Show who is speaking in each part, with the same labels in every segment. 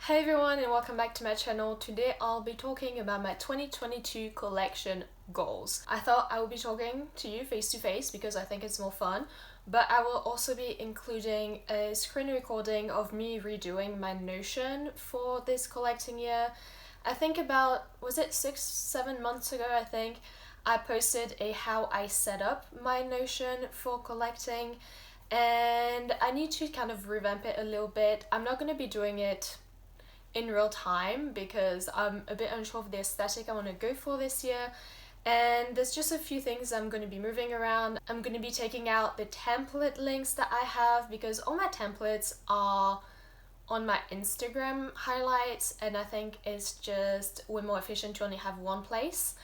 Speaker 1: Hey everyone and welcome back to my channel. Today I'll be talking about my 2022 collection goals. I thought I would be talking to you face to face because I think it's more fun, but I will also be including a screen recording of me redoing my Notion for this collecting year. I think about, was it 6-7 months ago, I posted a how I set up my Notion for collecting, and I need to kind of revamp it a little bit. I'm not going to be doing it in real time because I'm a bit unsure of the aesthetic I want to go for this year, and there's just a few things I'm going to be moving around. I'm going to be taking out the template links that I have because all my templates are on my Instagram highlights, and I think it's just way more efficient to only have one place.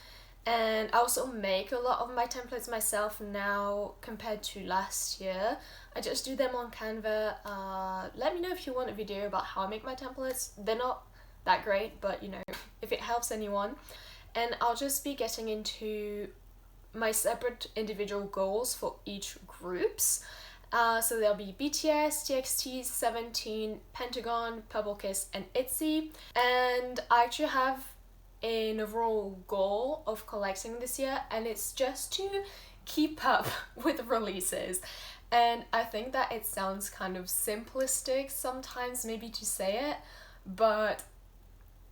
Speaker 1: And I also make a lot of my templates myself now compared to last year. I just do them on Canva. Let me know if you want a video about how I make my templates. They're not that great, but you know, if it helps anyone. And I'll just be getting into my separate individual goals for each groups. So there'll be BTS, TXT, 17, Pentagon, Purple Kiss, and itzy. And I actually have an overall goal of collecting this year, and it's just to keep up with releases. And I think that it sounds kind of simplistic sometimes maybe to say it, but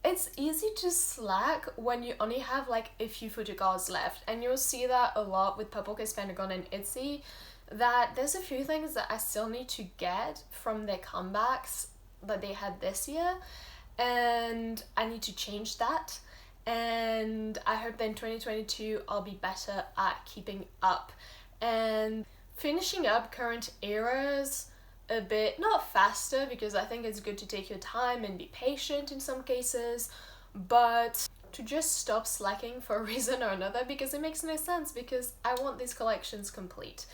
Speaker 1: it's easy to slack when you only have like a few photocards left. And you'll see that a lot with Purple Kiss, Pentagon, and itzy, that there's a few things that I still need to get from their comebacks that they had this year, and I need to change that. And I hope that in 2022 I'll be better at keeping up and finishing up current eras a bit, not faster, because I think it's good to take your time and be patient in some cases, but to just stop slacking for a reason or another, because it makes no sense, because I want these collections complete.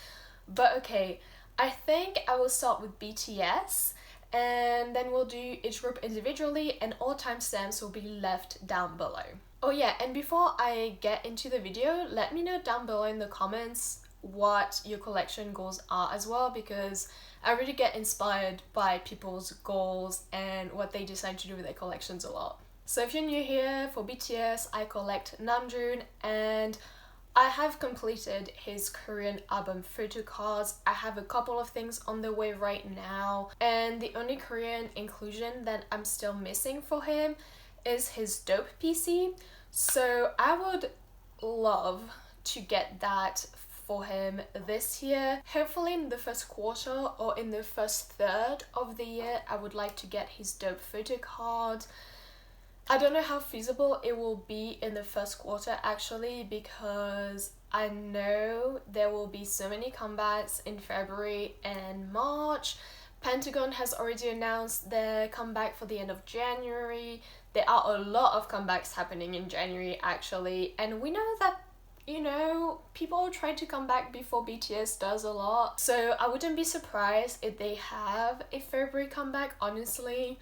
Speaker 1: But okay, I think I will start with BTS, and then we'll do each group individually, and all timestamps will be left down below. Oh yeah, and before I get into the video, let me know down below in the comments what your collection goals are as well, because I really get inspired by people's goals and what they decide to do with their collections a lot. So if you're new here, for BTS, I collect Namjoon, and I have completed his Korean album photocards. I have a couple of things on the way right now, and the only Korean inclusion that I'm still missing for him is his dope PC. So I would love to get that for him this year. Hopefully in the first quarter or in the first third of the year, I would like to get his dope photocard. I don't know how feasible it will be in the first quarter actually, because I know there will be so many comebacks in February and March. Pentagon has already announced their comeback for the end of January. There are a lot of comebacks happening in January actually, and we know that, you know, people try to come back before BTS does a lot. So I wouldn't be surprised if they have a February comeback, honestly.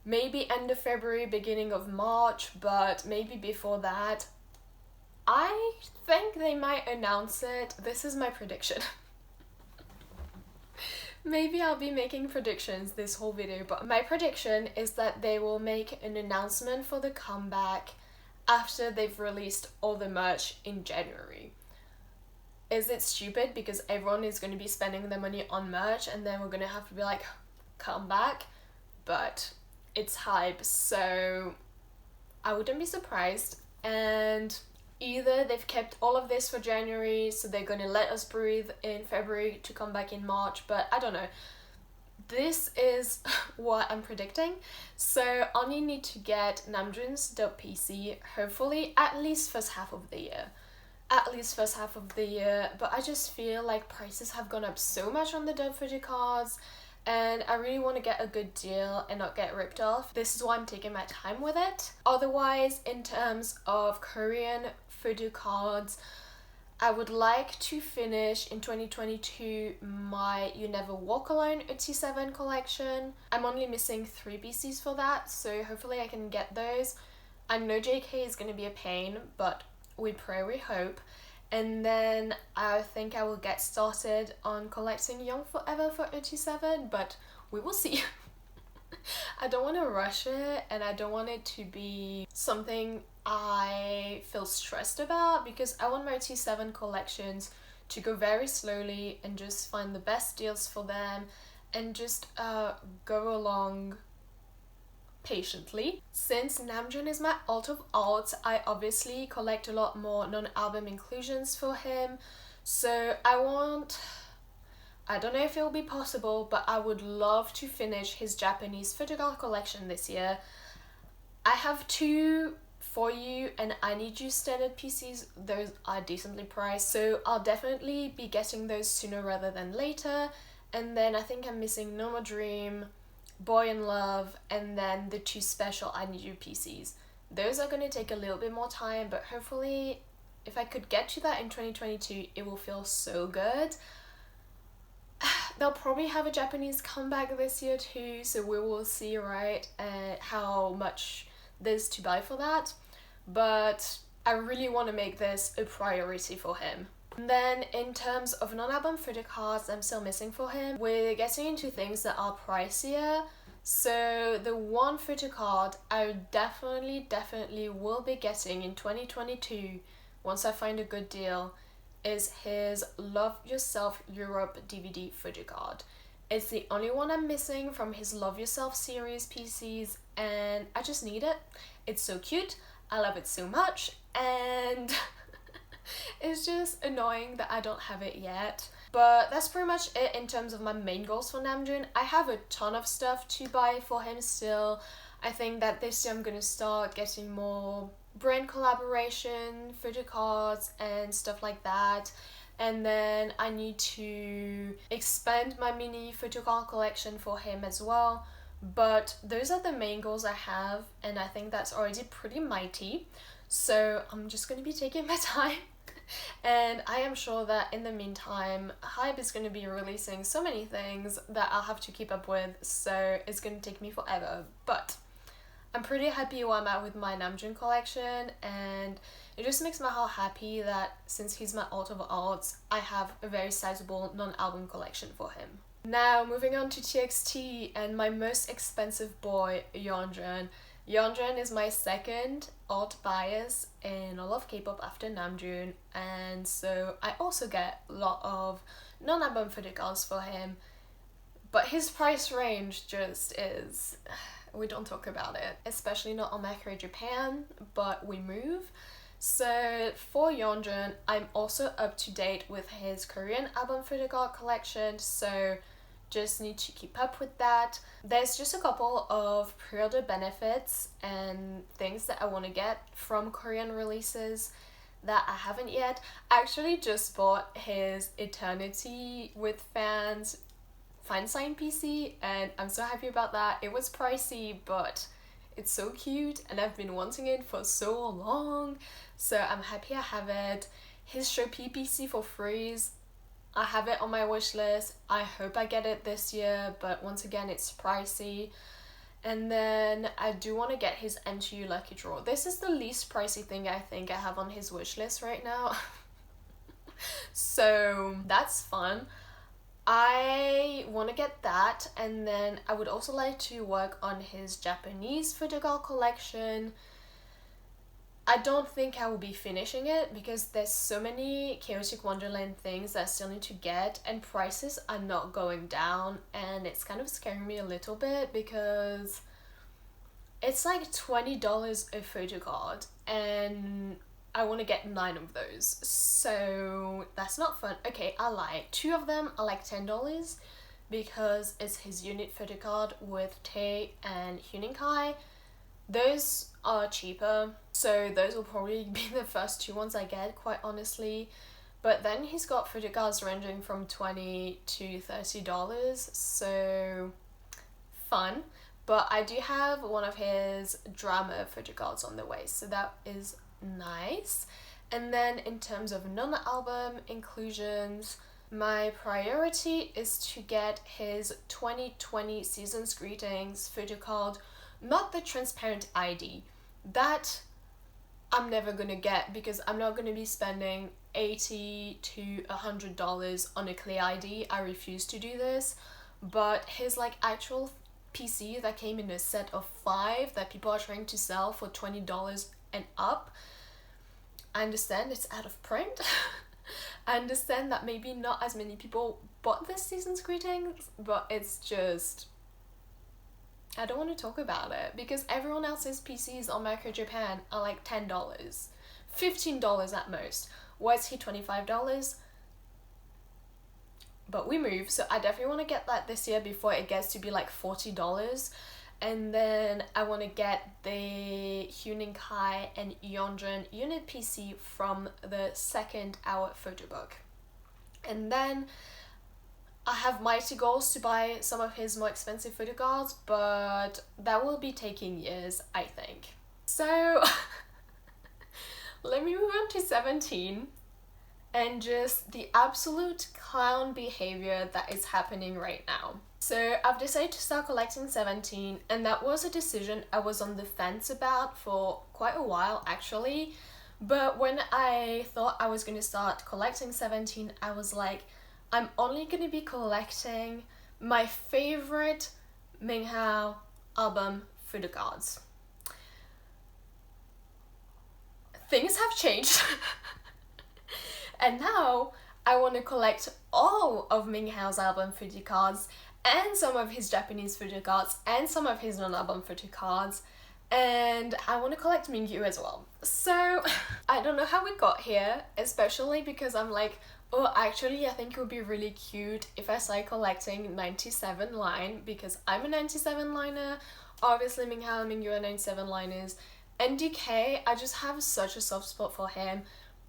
Speaker 1: Maybe end of February, beginning of March, but maybe before that. I think they might announce it. This is my prediction. Maybe I'll be making predictions this whole video, but my prediction is that they will make an announcement for the comeback after they've released all the merch in January. Is it stupid because everyone is going to be spending their money on merch and then we're going to have to be like, come back? But it's hype, so I wouldn't be surprised. And either they've kept all of this for January, so they're going to let us breathe in February to come back in March, but I don't know. This is what I'm predicting. So only need to get Namjoon's dope PC, hopefully at least first half of the year. At least first half of the year, but I just feel like prices have gone up so much on the dope photocards, and I really want to get a good deal and not get ripped off. This is why I'm taking my time with it. Otherwise, in terms of Korean photocards, I would like to finish in 2022 my You Never Walk Alone itzy collection. I'm only missing 3 PCs for that, so hopefully I can get those. I know JK is going to be a pain, but we pray, we hope. And then I think I will get started on collecting Young Forever for itzy, but we will see. I don't want to rush it, and I don't want it to be something I feel stressed about, because I want my T7 collections to go very slowly and just find the best deals for them and just go along patiently. Since Namjoon is my alt of alts, I obviously collect a lot more non-album inclusions for him. So I don't know if it will be possible, but I would love to finish his Japanese photocard collection this year. I have 2 For You and I Need You standard PCs. Those are decently priced, so I'll definitely be getting those sooner rather than later. And then I think I'm missing No More Dream, Boy in Love, and then the 2 special I Need You PCs. Those are going to take a little bit more time, but hopefully if I could get to that in 2022, it will feel so good. They'll probably have a Japanese comeback this year too, so we will see, right, how much there's to buy for that. But I really want to make this a priority for him. And then in terms of non-album photocards I'm still missing for him, we're getting into things that are pricier. So the one photocard I definitely will be getting in 2022, once I find a good deal, is his Love Yourself Europe DVD photocard. It's the only one I'm missing from his Love Yourself series PCs, and I just need it. It's so cute, I love it so much, and it's just annoying that I don't have it yet. But that's pretty much it in terms of my main goals for Namjoon. I have a ton of stuff to buy for him still. I think that this year I'm gonna start getting more brand collaboration, photocards and stuff like that. And then I need to expand my mini photocard collection for him as well. But those are the main goals I have, and I think that's already pretty mighty. So I'm just going to be taking my time. And I am sure that in the meantime, Hybe is going to be releasing so many things that I'll have to keep up with, so it's going to take me forever. But I'm pretty happy where I'm at with my Namjoon collection, and it just makes my heart happy that since he's my alt of alts, I have a very sizable non-album collection for him. Now moving on to TXT and my most expensive boy, Yeonjun. Yeonjun is my second alt bias in all of K-pop after Namjoon, and so I also get a lot of non-album photocards for him, but his price range just is... we don't talk about it, especially not on Mercury Japan, but we move. So for Yeonjun, I'm also up to date with his Korean album photocard collection, so just need to keep up with that. There's just a couple of pre-order benefits and things that I want to get from Korean releases that I haven't yet. I actually just bought his Eternity with Fans fan sign PC, and I'm so happy about that. It was pricey, but it's so cute and I've been wanting it for so long, so I'm happy I have it. His Shopee PC for Freeze, I have it on my wish list. I hope I get it this year, but once again it's pricey. And then I do want to get his NTU Lucky Draw. This is the least pricey thing I think I have on his wish list right now. So that's fun. I want to get that, and then I would also like to work on his Japanese photocard collection. I don't think I will be finishing it because there's so many Chaotic Wonderland things that I still need to get, and prices are not going down, and it's kind of scaring me a little bit because it's like $20 a photocard, and I want to get 9 of those, so that's not fun. Okay, I lie. 2 of them are like $10 because it's his unit photocard with Tae and Huening-kai. Those are cheaper, so those will probably be the first 2 ones I get, quite honestly. But then he's got photocards ranging from $20 to $30, so fun. But I do have one of his drama photocards on the way, so that is nice. And then in terms of non-album inclusions, my priority is to get his 2020 Season's Greetings photocard, not the transparent ID. That I'm never gonna get because I'm not gonna be spending $80 to $100 on a clear ID. I refuse to do this. But his like actual PC that came in a set of 5 that people are trying to sell for $20 and up. I understand it's out of print. I understand that maybe not as many people bought this season's greetings, but it's just, I don't want to talk about it because everyone else's PCs on Macro Japan are like $10, $15 at most. Why is he $25? But we move, so I definitely want to get that this year before it gets to be like $40. And then I want to get the Huening Kai and Yeonjun unit PC from the second hour photo book. And then I have mighty goals to buy some of his more expensive photo cards, but that will be taking years, I think. So let me move on to 17 and just the absolute clown behavior that is happening right now. So I've decided to start collecting 17, and that was a decision I was on the fence about for quite a while actually. But when I thought I was going to start collecting 17, I was like, I'm only going to be collecting my favorite Minghao album photo cards. Things have changed. And now I want to collect all of Minghao's album photo cards and some of his Japanese photo cards and some of his non-album photo cards, and I want to collect Mingyu as well. So I don't know how we got here, especially because I'm like, oh, actually I think it would be really cute if I start collecting 97 line, because I'm a 97 liner, obviously Minghao and Mingyu are 97 liners, and DK, I just have such a soft spot for him.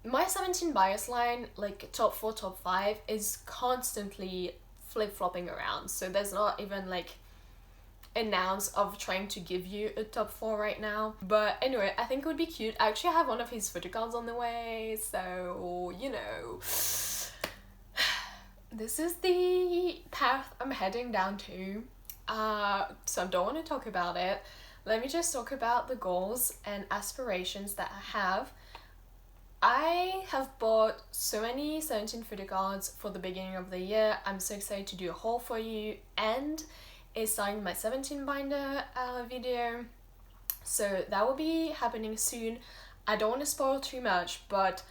Speaker 1: My 17 bias line, like top 4, top 5, is constantly flip-flopping around, so there's not even like an ounce of trying to give you a top 4 right now. But anyway, I think it would be cute. I actually have one of his photo cards on the way, so you know, this is the path I'm heading down to. So I don't want to talk about it. Let me just talk about the goals and aspirations that I have. I have bought so many 17 photo cards for the beginning of the year. I'm so excited to do a haul for you and starting my 17 binder video. So that will be happening soon. I don't want to spoil too much, but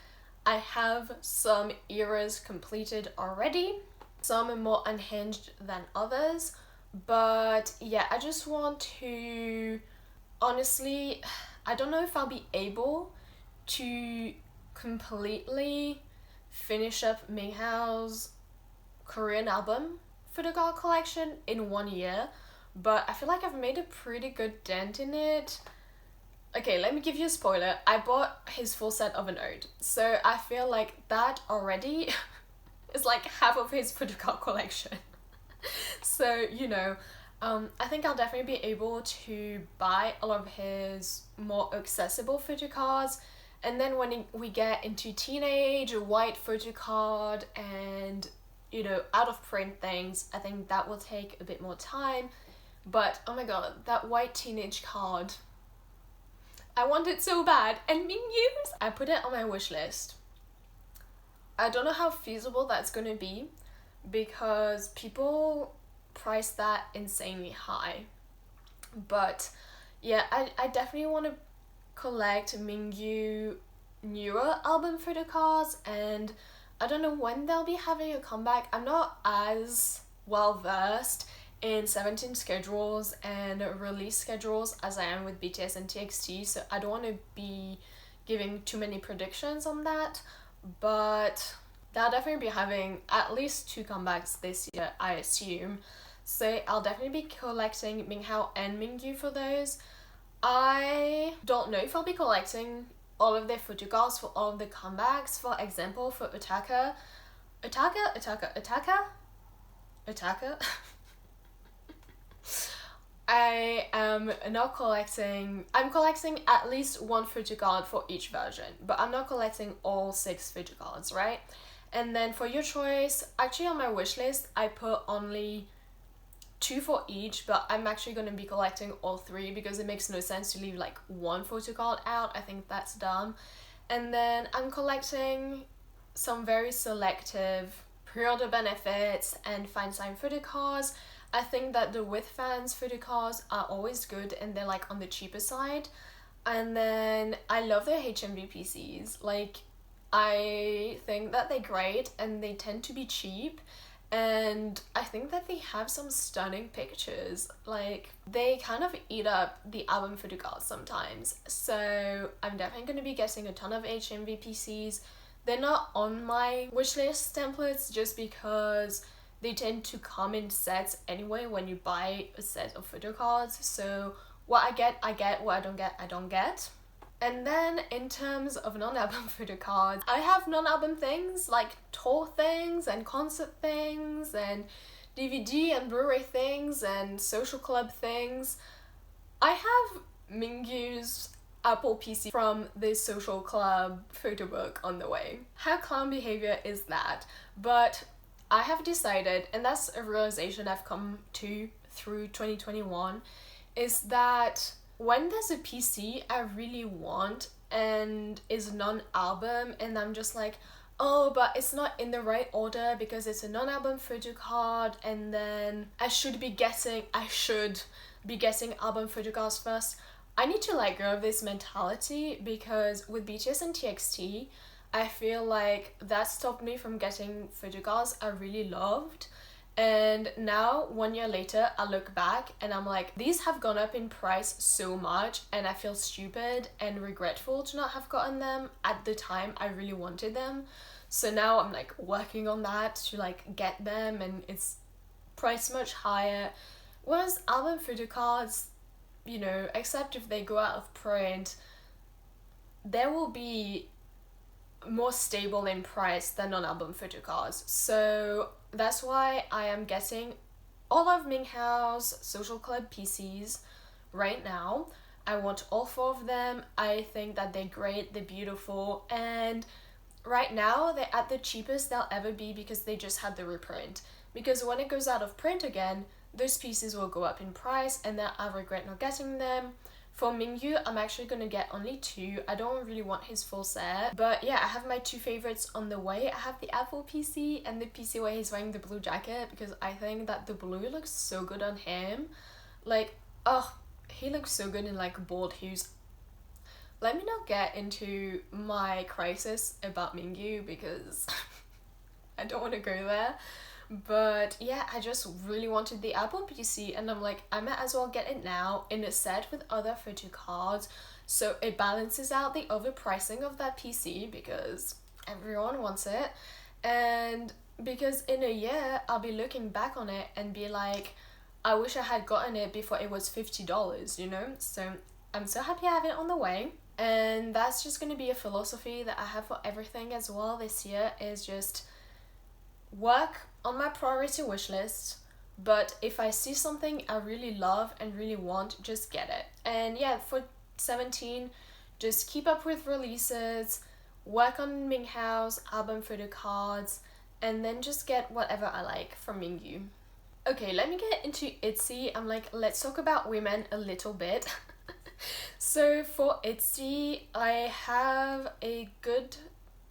Speaker 1: I have some eras completed already. Some are more unhinged than others. But yeah, I just want to, honestly, I don't know if I'll be able to completely finish up Minghao's Korean album photo card collection in 1 year, but I feel like I've made a pretty good dent in it. Okay, let me give you a spoiler. I bought his full set of an ode, so I feel like that already is like half of his photo card collection. So, you know, I think I'll definitely be able to buy a lot of his more accessible photo cards. And then when we get into teenage, a white photo card and, you know, out of print things, I think that will take a bit more time. But oh my god, that white teenage card, I want it so bad. And Mingyu's, I put it on my wish list. I don't know how feasible that's gonna be because people price that insanely high. But yeah, I definitely want to collect Mingyu newer album photo cards, and I don't know when they'll be having a comeback. I'm not as well versed in 17 schedules and release schedules as I am with BTS and TXT, so I don't want to be giving too many predictions on that, but they'll definitely be having at least 2 comebacks this year, I assume. So I'll definitely be collecting Minghao and Mingyu for those. I don't know if I'll be collecting all of their photo cards for all of the comebacks. For example, for Utaka. I am not collecting, I'm collecting at least 1 photo card for each version, but I'm not collecting all 6 photo cards, right? And then for your choice, actually on my wish list, I put only 2 for each, but I'm actually going to be collecting all 3 because it makes no sense to leave like 1 photo card out. I think that's dumb. And then I'm collecting some very selective pre-order benefits and fine sign photo cards. I think that the with fans photocards are always good and they're like on the cheaper side. And then I love their HMV PCs. Like, I think that they're great and they tend to be cheap. And I think that they have some stunning pictures. Like, they kind of eat up the album photocards sometimes. So I'm definitely going to be getting a ton of HMV PCs. They're not on my wishlist templates just because they tend to come in sets anyway when you buy a set of photocards. So what I get, I get. What I don't get. And then in terms of non-album photocards, I have non-album things like tour things and concert things and DVD and Blu-ray things and social club things. I have Mingyu's Apple PC from this social club photo book on the way. How clown behavior is that? But I have decided, and that's a realization I've come to through 2021, is that when there's a PC I really want and is non-album and I'm just like, oh, but it's not in the right order because it's a non-album photo card, and then I should be getting album photo cards first. I need to let go of this mentality because with BTS and TXT, I feel like that stopped me from getting photo cards I really loved. And now, 1 year later, I look back and I'm like, these have gone up in price so much and I feel stupid and regretful to not have gotten them at the time I really wanted them. So now I'm like working on that to like get them, and it's priced much higher. Whereas album photo cards, you know, except if they go out of print, there will be more stable in price than non-album photo cards. So that's why I am getting all of Minghao's social club PCs right now. I want all 4 of them. I think that they're great, they're beautiful, and right now they're at the cheapest they'll ever be because they just had the reprint. Because when it goes out of print again, those pieces will go up in price and then I regret not getting them. For Mingyu, I'm actually going to get only 2. I don't really want his full set. But yeah, I have my 2 favorites on the way. I have the Apple PC and the PC where he's wearing the blue jacket because I think that the blue looks so good on him. Like, oh, he looks so good in like bold hues. Let me not get into my crisis about Mingyu because I don't want to go there. But yeah, I just really wanted the Apple PC and I'm like, I might as well get it now in a set with other photo cards so it balances out the overpricing of that PC because everyone wants it, and because in a year I'll be looking back on it and be like, I wish I had gotten it before it was $50, you know? So I'm so happy I have it on the way. And that's just going to be a philosophy that I have for everything as well this year, is just work on my priority wish list, but if I see something I really love and really want, just get it. And yeah, for 17, just keep up with releases, work on Minghao's album photo cards, and then just get whatever I like from Mingyu. Okay, let me get into itzy. I'm like, let's talk about women a little bit. So for itzy, I have a good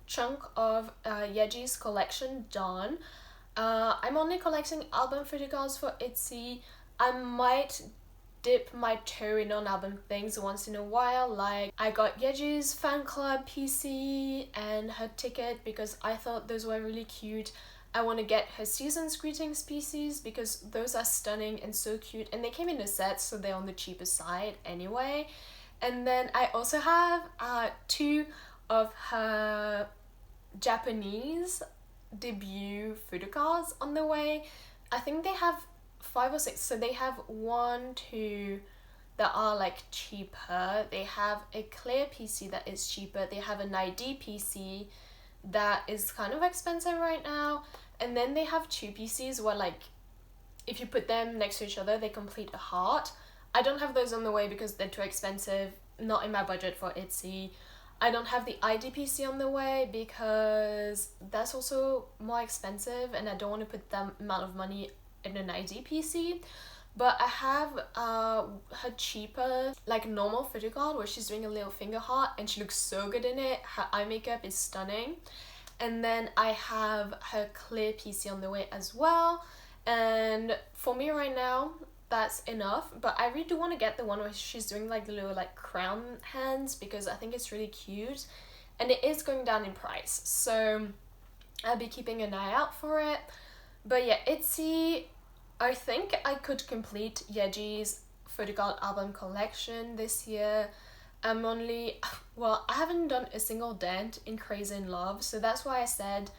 Speaker 1: chunk of Yeji's collection done. I'm only collecting album photo cards for itzy. I might dip my toe in on album things once in a while, like I got Yeji's fan club PC and her ticket because I thought those were really cute. I want to get her season's greetings PCs because those are stunning and so cute, and they came in a set so they're on the cheaper side anyway. And then I also have 2 of her Japanese debut photo cards on the way. I think they have 5 or 6, so they have 1, 2 that are like cheaper. They have a clear PC that is cheaper. They have an ID PC that is kind of expensive right now, and then they have 2 PCs where like if you put them next to each other they complete a heart. I don't have those on the way because they're too expensive, not in my budget for itzy. I don't have the ID PC on the way because that's also more expensive and I don't want to put that amount of money in an ID PC. But I have her cheaper, like normal photo card where she's doing a little finger heart and she looks so good in it. Her eye makeup is stunning. And then I have her clear PC on the way as well. And for me right now, that's enough. But I really do want to get the one where she's doing like the little like crown hands, because I think it's really cute. And it is going down in price, so I'll be keeping an eye out for it. But yeah, itzy, I think I could complete Yeji's photocard album collection this year. I haven't done a single dent in Crazy in Love, so that's why I said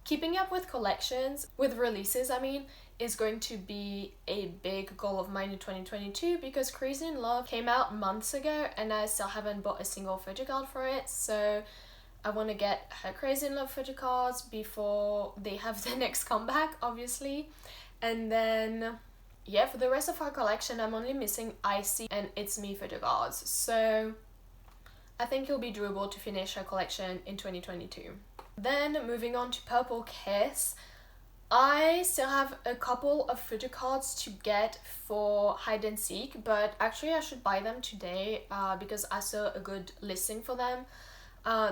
Speaker 1: keeping up with collections, with releases I mean, is going to be a big goal of mine in 2022, because Crazy in Love came out months ago and I still haven't bought a single photocard for it, so I want to get her Crazy in Love photocards before they have their next comeback, obviously. And then yeah, for the rest of our collection, I'm only missing Icy and It's Me photocards, so I think it'll be doable to finish her collection in 2022. Then moving on to Purple Kiss, I still have a couple of photocards to get for Hide and Seek, but actually I should buy them today because I saw a good listing for them.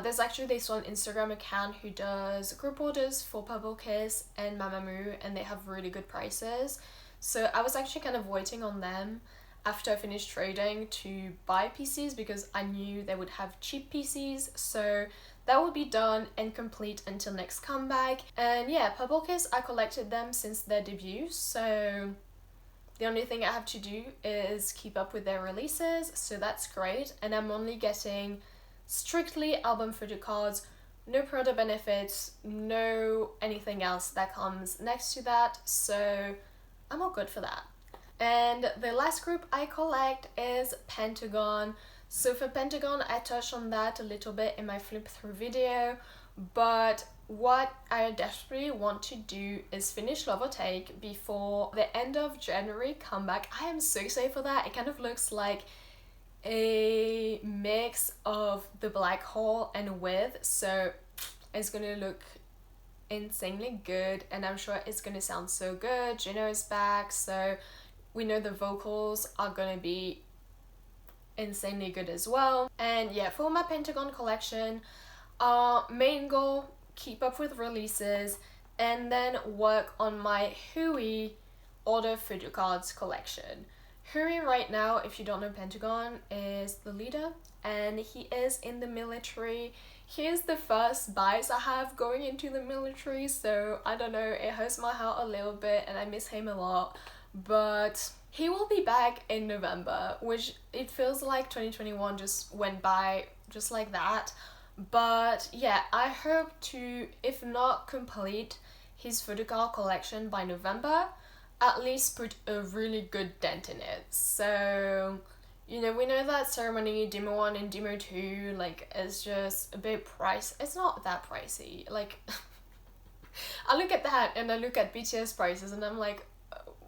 Speaker 1: There's actually this one Instagram account who does group orders for Purple Kiss and Mamamoo, and they have really good prices. So I was actually kind of waiting on them after I finished trading to buy PCs, because I knew they would have cheap PCs. So that will be done and complete until next comeback. And yeah, Purple Kiss, I collected them since their debut, so the only thing I have to do is keep up with their releases, so that's great. And I'm only getting strictly album photocards, no product benefits, no anything else that comes next to that, so I'm all good for that. And the last group I collect is Pentagon. So for Pentagon, I touched on that a little bit in my flip through video, but what I desperately want to do is finish Love or Take before the end of January comeback. I am so excited for that. It kind of looks like a mix of the Black Hole and With, so it's gonna look insanely good, and I'm sure it's gonna sound so good. Juno is back, so we know the vocals are gonna be insanely good as well. And yeah, for my Pentagon collection, main goal, keep up with releases, and then work on my Hui order photocards collection. Hui right now, if you don't know Pentagon, is the leader, and he is in the military. He is the first bias I have going into the military, so I don't know, it hurts my heart a little bit and I miss him a lot. But he will be back in November, which it feels like 2021 just went by just like that. But yeah, I hope to, if not complete his photocard collection by November, at least put a really good dent in it. So, you know, we know that Ceremony, Demo 1 and Demo 2, like, is just a bit pricey. It's not that pricey. Like, I look at that and I look at BTS prices and I'm like,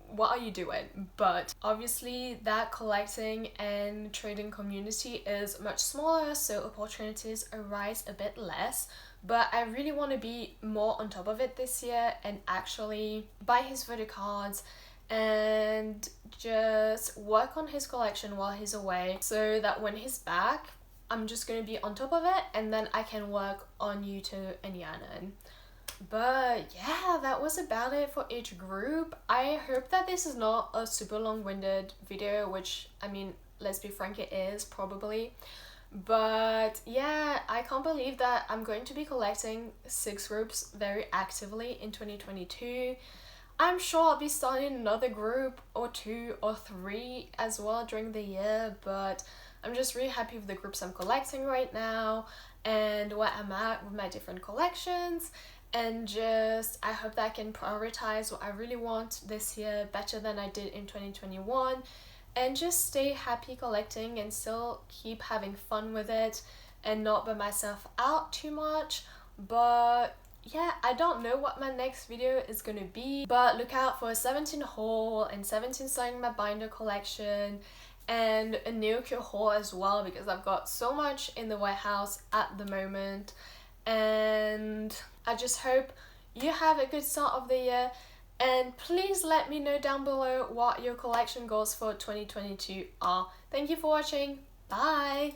Speaker 1: what are you doing? But obviously that collecting and trading community is much smaller, so opportunities arise a bit less. But I really want to be more on top of it this year and actually buy his photocards and just work on his collection while he's away, so that when he's back, I'm just going to be on top of it, and then I can work on Yuto and Yanan. But yeah, that was about it for each group. I hope that this is not a super long-winded video, which, I mean, let's be frank, it is probably. But yeah, I can't believe that I'm going to be collecting 6 groups very actively in 2022. I'm sure I'll be starting another group or 2 or 3 as well during the year, but I'm just really happy with the groups I'm collecting right now and where I'm at with my different collections. And just, I hope that I can prioritize what I really want this year better than I did in 2021. And just stay happy collecting and still keep having fun with it and not burn myself out too much. But yeah, I don't know what my next video is gonna be, but look out for a 17 haul and 17 starting my binder collection and a Neokyo haul as well, because I've got so much in the warehouse at the moment. And I just hope you have a good start of the year. And please let me know down below what your collection goals for 2022 are. Thank you for watching. Bye!